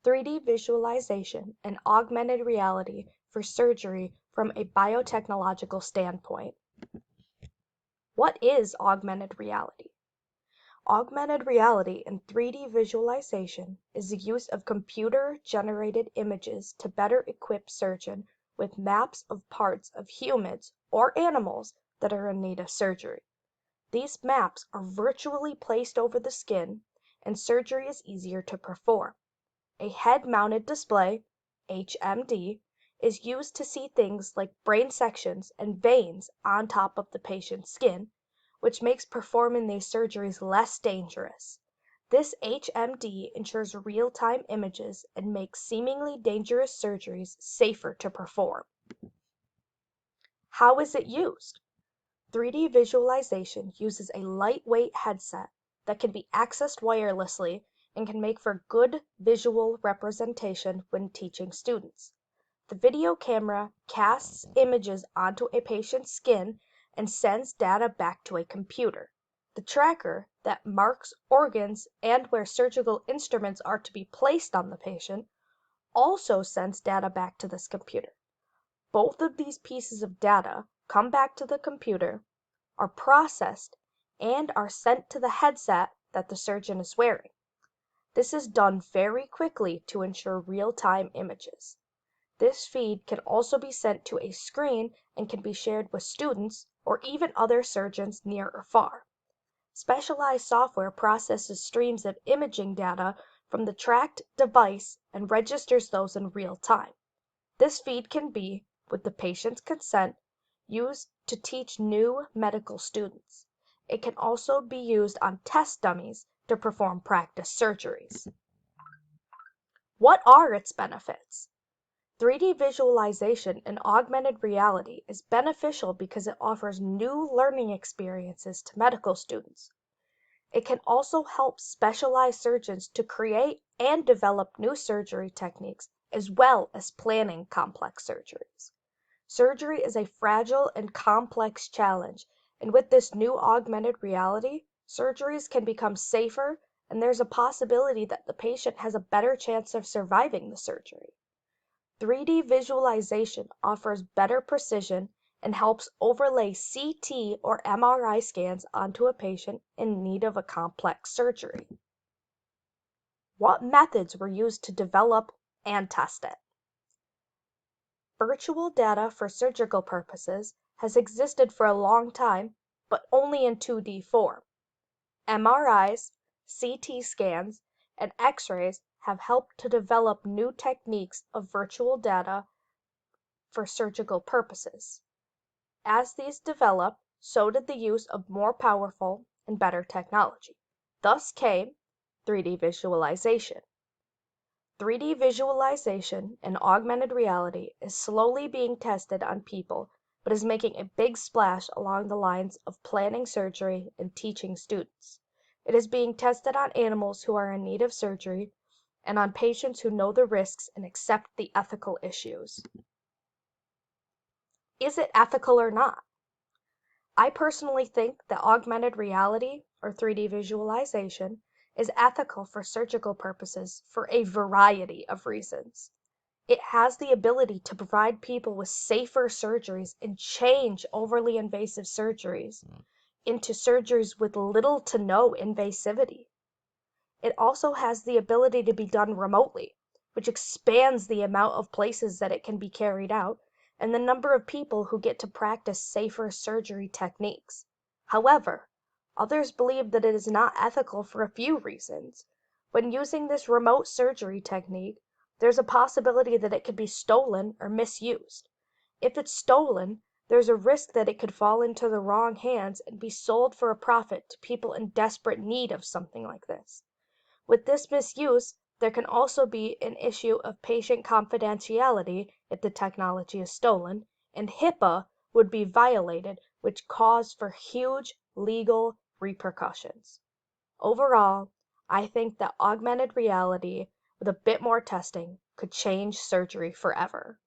3D visualization and augmented reality for surgery from a biotechnological standpoint. What is augmented reality? Augmented reality and 3D visualization is the use of computer-generated images to better equip surgeon with maps of parts of humans or animals that are in need of surgery. These maps are virtually placed over the skin, and surgery is easier to perform. A head-mounted display, HMD, is used to see things like brain sections and veins on top of the patient's skin, which makes performing these surgeries less dangerous. This HMD ensures real-time images and makes seemingly dangerous surgeries safer to perform. How is it used? 3D visualization uses a lightweight headset that can be accessed wirelessly and can make for good visual representation when teaching students. The video camera casts images onto a patient's skin and sends data back to a computer. The tracker that marks organs and where surgical instruments are to be placed on the patient also sends data back to this computer. Both of these pieces of data come back to the computer, are processed, and are sent to the headset that the surgeon is wearing. This is done very quickly to ensure real-time images. This feed can also be sent to a screen and can be shared with students or even other surgeons near or far. Specialized software processes streams of imaging data from the tracked device and registers those in real time. This feed can be, with the patient's consent, used to teach new medical students. It can also be used on test dummies to perform practice surgeries. What are its benefits? 3D visualization and augmented reality is beneficial because it offers new learning experiences to medical students. It can also help specialized surgeons to create and develop new surgery techniques as well as planning complex surgeries. Surgery is a fragile and complex challenge, and with this new augmented reality, surgeries can become safer and there's a possibility that the patient has a better chance of surviving the surgery. 3D visualization offers better precision and helps overlay CT or MRI scans onto a patient in need of a complex surgery. What methods were used to develop and test it? Virtual data for surgical purposes has existed for a long time, but only in 2D form. MRIs, CT scans, and X-rays have helped to develop new techniques of virtual data for surgical purposes. As these developed, so did the use of more powerful and better technology. Thus came 3D visualization. 3D visualization and augmented reality is slowly being tested on people, but is making a big splash along the lines of planning surgery and teaching students. It is being tested on animals who are in need of surgery and on patients who know the risks and accept the ethical issues. Is it ethical or not? I personally think that augmented reality, or 3D visualization, is ethical for surgical purposes for a variety of reasons. It has the ability to provide people with safer surgeries and change overly invasive surgeries into surgeries with little to no invasivity. It also has the ability to be done remotely, which expands the amount of places that it can be carried out and the number of people who get to practice safer surgery techniques. However, others believe that it is not ethical for a few reasons. When using this remote surgery technique, there's a possibility that it could be stolen or misused. If it's stolen, there's a risk that it could fall into the wrong hands and be sold for a profit to people in desperate need of something like this. With this misuse, there can also be an issue of patient confidentiality if the technology is stolen, and HIPAA would be violated, which cause for huge legal repercussions. Overall, I think that augmented reality with a bit more testing could change surgery forever.